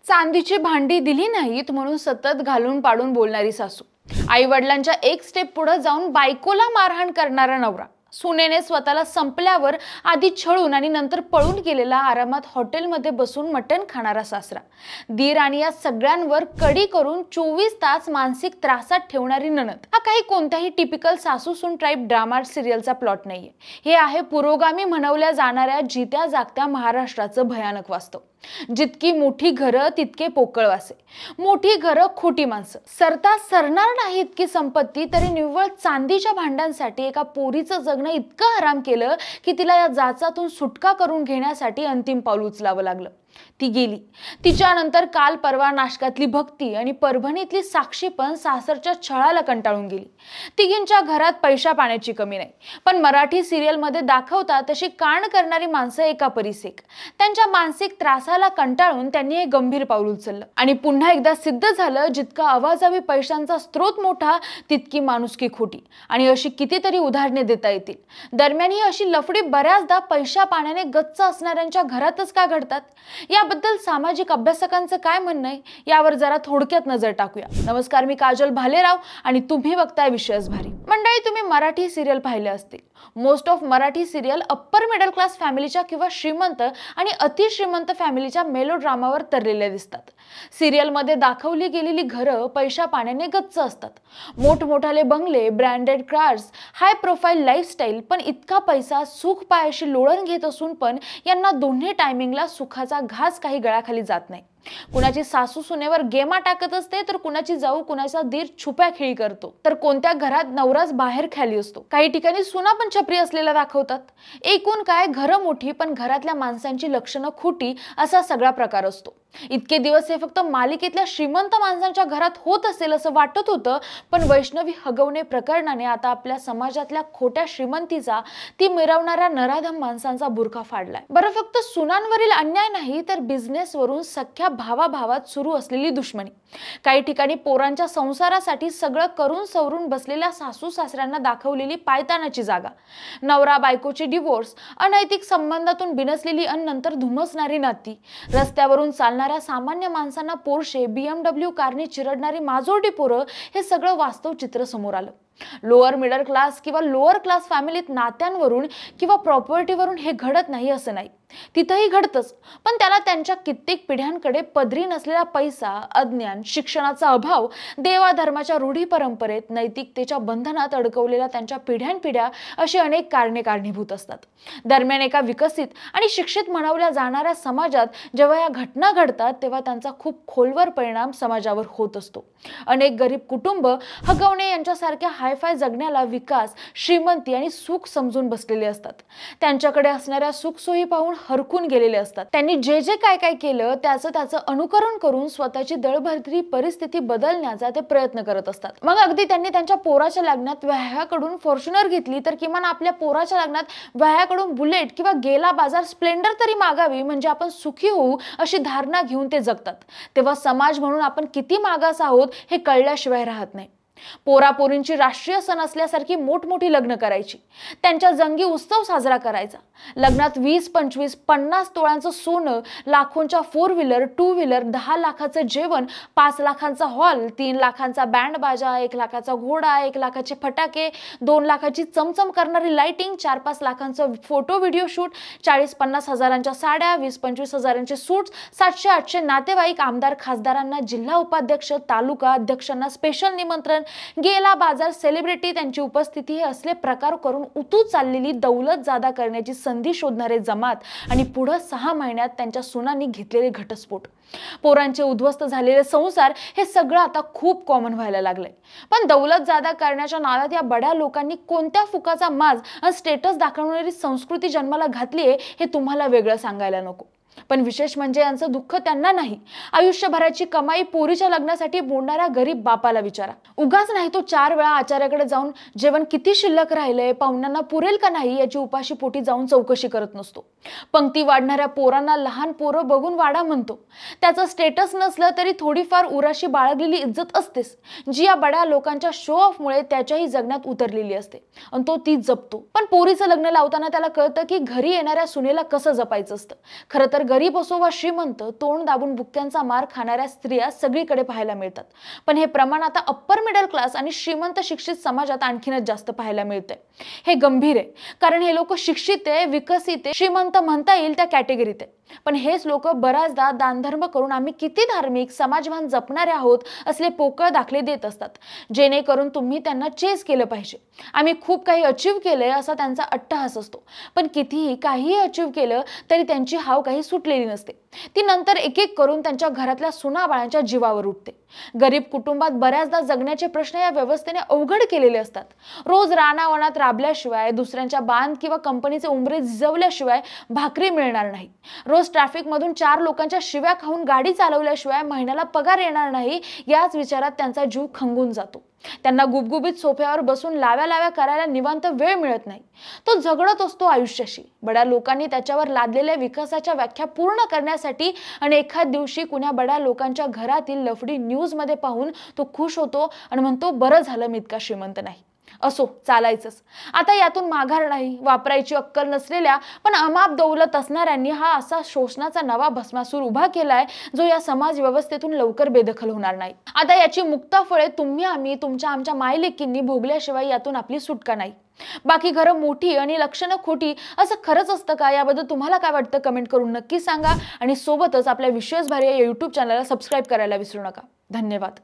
चांदीची भांडी दिली नाहीत म्हणून सतत घालून पाडून बोलणारी सासू, आई वडिलांच्या एक स्टेप पुढे जाऊन बायकोला मारहाण करणारा नवरा, सुनेने स्वतःला संपल्यावर आधी छळून आणि नंतर पळून गेलेला आरामात हॉटेलमध्ये बसून मटण खाणारा सासरा, दीर आणि या सगळ्यांवर कडी करून 24 तास मानसिक त्रासात ठेवणारी नणंद, हा काही कोणत्याही टिपिकल सासू सून टाइप ड्रामा सिरियलचा प्लॉट नाहीये. हे आहे पुरोगामी म्हणवल्या जाणाऱ्या जित्या जागत्या महाराष्ट्राचं भयानक वास्तव. जितकी मोठी घरं तितके पोकळ वासे, मोठी घरं खोटी माणसं, सरता सरणार नाही इतकी संपत्ती, तरी निव्वळ चांदीच्या भांड्यांसाठी एका पोरीचं जगणं इतकं आराम केलं की तिला या जाचातून सुटका करून घेण्यासाठी अंतिम पाऊल उचलावं लागलं. ती गेली. तिच्यानंतर काल परवा नाशकातली भक्ती आणि परभणीतली साक्षी पण सासरच्या छळाला कंटाळून गेली. तिघींच्या घरात पैसा पाण्याची कमी नाही, पण मराठी सिरियल मध्ये दाखवतात तशी काण करणारी माणसं एका परीस एक. त्यांच्या मानसिक त्रासाला कंटाळून त्यांनी एक गंभीर पाऊल उचललं आणि पुन्हा एकदा सिद्ध झालं, जितका आवाजावी पैशांचा स्रोत मोठा तितकी माणुसकी खोटी. आणि अशी कितीतरी उदाहरणे देता येतील. दरम्यान ही अशी लफडी बऱ्याचदा पैसा पाण्याने गच्च असणाऱ्यांच्या घरातच का घडतात, याबद्दल सामाजिक अभ्यासकांचं काय म्हणणं आहे यावर जरा थोडक्यात नजर टाकूया. नमस्कार, मी काजल भालेराव आणि तुम्ही बघताय विषयच भारी. मंडळी, तुम्ही मराठी सिरियल पाहिले असतील. Most of Marathi serial upper middle class फॅमिलीच्या किंवा श्रीमंत आणि अतिश्रीमंत फॅमिलीच्या मेलोड्रामावर तरलेल्या दिसतात. सिरियल मध्ये दाखवली गेलेली घरं पैसा पाण्याने गच्च असतात. मोठमोठाले बंगले, branded cars, high profile lifestyle, पण इतका पैसा सुख पायाशी लोळण घेत असून पण यांना दोन्ही टायमिंगला सुखाचा घास काही गळ्याखाली जात नाही. कुणाची सासू सुनेवर गेमा टाकत असते, तर कुणाची जाऊ कुणाचा दीर छुप्या खेळी करतो, तर कोणत्या घरात नवराच बाहेर खाली असतो. काही ठिकाणी सुना पण छपरी असलेला दाखवतात. एकूण काय, घरं मोठी पण घरातल्या माणसांची लक्षणं खोटी असा सगळा प्रकार असतो. इतके दिवस हे फक्त मालिकेतल्या श्रीमंत माणसांच्या घरात होत असेल असं वाटत होतं, पण वैष्णवी हगवणे प्रकरणाने आता आपल्या समाजातल्या खोट्या श्रीमंतीचा, ती मिरवणाऱ्या नराधम माणसांचा बुरखा फाडलाय. बरं, फक्त सुनांवरील अन्याय नाही, तर बिझनेसवरून सख्या भावाभावात सुरू असलेली दुश्मनी. काही ठिकाणी पोरांच्या संसारासाठी सगळं करून सवरून बसलेल्या सासू सासऱ्यांना दाखवलेली पायतानाची जागा, नवरा बायकोची डिवोर्स, अनैतिक संबंधातून बिनसलेली अन नंतर धुमसणारी नाती, रस्त्यावरून चालणाऱ्या सामान्य माणसांना पोर्शे BMW कारने चिरडणारी माजोर्डी पोरं, हे सगळं वास्तव चित्र समोर आलं. लोअर मिडल क्लास किंवा लोअर क्लास फॅमिलीत नात्यांवरून किंवा प्रॉपर्टीवरून हे घडत नाही असं नाही, तिथंही घडतंच. पण त्याला त्यांच्या कित्येक पिढ्यांकडे पदरी नसलेला पैसा, अज्ञान, शिक्षणाचा अभाव, देवाधर्माच्या रूढी परंपरेत, नैतिकतेच्या बंधनात अडकवलेल्या त्यांच्या पिढ्यानपिढ्या अशी अनेक कारणे कारणीभूत असतात. दरम्यान एका विकसित आणि शिक्षित म्हणवल्या जाणाऱ्या समाजात जेव्हा या घटना घडतात, तेव्हा त्यांचा खूप खोलवर परिणाम समाजावर होत असतो. अनेक गरीब कुटुंब हगवणे यांच्यासारख्या हायफाय जगण्याला विकास, श्रीमंती आणि सुख समजून बसलेले असतात. त्यांच्याकडे असणाऱ्या सुखसोयी पाहून हरकून गेलेले असतात. त्यांनी जे जे काय केलं त्याचं अनुकरण करून स्वतःची दळभद्री परिस्थिती बदलण्याचा ते प्रयत्न करत असतात. मग अगदी त्यांनी त्यांच्या पोराच्या लग्नात व्याह्याकडून फॉर्च्युनर घेतली, तर किमान आपल्या पोराच्या लग्नात व्याह्याकडून बुलेट किंवा गेला बाजार स्प्लेंडर तरी मागावी, म्हणजे आपण सुखी होऊ अशी धारणा घेऊन ते जगतात. तेव्हा समाज म्हणून आपण किती मागास आहोत हे कळल्याशिवाय राहत नाही. पोरापोरींची राष्ट्रीय सण असल्यासारखी मोठमोठी लग्न करायची, त्यांच्या जंगी उत्सव साजरा करायचा, लग्नात 20, 25, 50 तोळ्यांचं सोनं, लाखोंच्या 4 व्हीलर, 2 व्हीलर, 10 लाखाचं जेवण, 5 लाखांचा हॉल, 3 लाखांचा बँड बाजा, 1 लाखाचा घोडा, 1 लाखाचे फटाके, 2 लाखाची चमचम करणारी लाइटिंग, 4-5 लाखांचं फोटो व्हिडिओ शूट, 40-50 हजारांच्या साड्या, 20-25 हजारांचे सूट, 700-800 नातेवाईक, आमदार खासदारांना जिल्हा उपाध्यक्ष, तालुका अध्यक्षांना स्पेशल निमंत्रण, गेला बाजार, सेलिब्रिटी, त्यांची उपस्थिती, हे असले प्रकार करून उतू चाललेली दौलत जादा करण्याची संधी शोधणारे जमात आणि पुढे 6 महिन्यात त्यांच्या सुनांनी घेतलेले घटस्फोट, पोरांचे उद्ध्वस्त झालेले संसार, हे सगळं आता खूप कॉमन व्हायला लागलंय. पण दौलत जादा करण्याच्या नादात या बड्या लोकांनी कोणत्या फुकाचा माज आणि स्टेटस दाखवणारी संस्कृती जन्माला घातलीये हे तुम्हाला वेगळं सांगायला नको. पण विशेष म्हणजे यांचं दुःख त्यांना नाही, आयुष्यभराची कमाई पोरीच्या लग्नासाठी मोडणाऱ्या गरीब बापाला विचारा. उगाच नाही तो 4 वेळा आचार्याकडे जाऊन जेवण किती शिल्लक राहिलंय, पाहुण्यांना पुरेल का नाही याची उपाशी पोटी जाऊन चौकशी करत नसतो. पंक्ती वाढणाऱ्या पोरांना लहान पोरं बघून वाडा म्हणतो. त्याचं स्टेटस नसलं तरी थोडीफार उराशी बाळगलेली इज्जत असतेच, जी या बड्या लोकांच्या शो ऑफमुळे त्याच्याही जगण्यात उतरलेली असते आणि तो ती जपतो. पण पोरीचं लग्न लावताना त्याला कळतं की घरी येणाऱ्या सुनेला कसं जपायचं असतं. खरं तर तर गरीब असो वा श्रीमंत, तोंड दाबून बुक्क्यांचा मार खाणाऱ्या स्त्रिया सगळीकडे पाहायला मिळतात. पण हे प्रमाण आता अप्पर मिडल क्लास आणि श्रीमंत शिक्षित समाजात आणखीनच जास्त पाहायला मिळतंय. हे गंभीर आहे, कारण हे लोक शिक्षित आहे, विकसित आहे, श्रीमंत म्हणता येईल त्या कॅटेगरीत आहे. पण हेच लोक बऱ्याचदा दानधर्म करून आम्ही किती धार्मिक, समाजभान जपणारे आहोत असले पोकळ दाखले देत असतात, जेणेकरून तुम्ही त्यांना चेस केलं पाहिजे. आम्ही खूप काही अचीव केलंय असा त्यांचा अट्टहास असतो. पण कितीही काहीही अचीव केलं तरी त्यांची हाव काही सुटलेली नसते. ती नंतर एक एक करून त्यांच्या घरातल्या सुनाबाळांच्या जीवावर उठते. गरीब कुटुंबात बऱ्याचदा जगण्याचे प्रश्न या व्यवस्थेने अवघड केलेले असतात. रोज रानावनात राबल्याशिवाय, दुसऱ्यांच्या बांध किंवा कंपनीचे उंबरे झिजवल्याशिवाय भाकरी मिळणार नाही. रोज ट्रॅफिक मधून 4 लोकांच्या शिव्या खाऊन गाडी चालवल्याशिवाय महिन्याला पगार येणार नाही, याच विचारात त्यांचा जीव खंगून जातो. त्यांना गुबगुबीत सोफ्यावर बसून लाव्या करायला निवांत वेळ मिळत नाही. तो झगडत असतो आयुष्याशी. बड्या लोकांनी त्याच्यावर लादलेल्या विकासाच्या व्याख्या पूर्ण करण्यासाठी आणि एखाद दिवशी कुण्या बड्या लोकांच्या घरातील लफडी न्यूज मध्ये पाहून तो खुश होतो आणि म्हणतो, बरं झालं मी इतका श्रीमंत नाही. असो, चालायचंच. आता यातून माघार नाही. वापरायची अक्कल नसलेल्या पण अमाप दौलत असणाऱ्यांनी हा असा शोषणाचा नवा भस्मासूर उभा केलाय, जो या समाज व्यवस्थेतून लवकर बेदखल होणार नाही. आता याची मुक्ताफळे तुम्ही आम्ही तुमच्या आमच्या मायलेकींनी भोगल्याशिवाय यातून आपली सुटका नाही. बाकी घरं मोठी आणि लक्षणं खोटी असं खरंच असतं का? याबद्दल तुम्हाला काय वाटतं कमेंट करून नक्की सांगा. आणि सोबतच आपल्या विश्वास भारी या YouTube चॅनलला सबस्क्राईब करायला विसरू नका. धन्यवाद.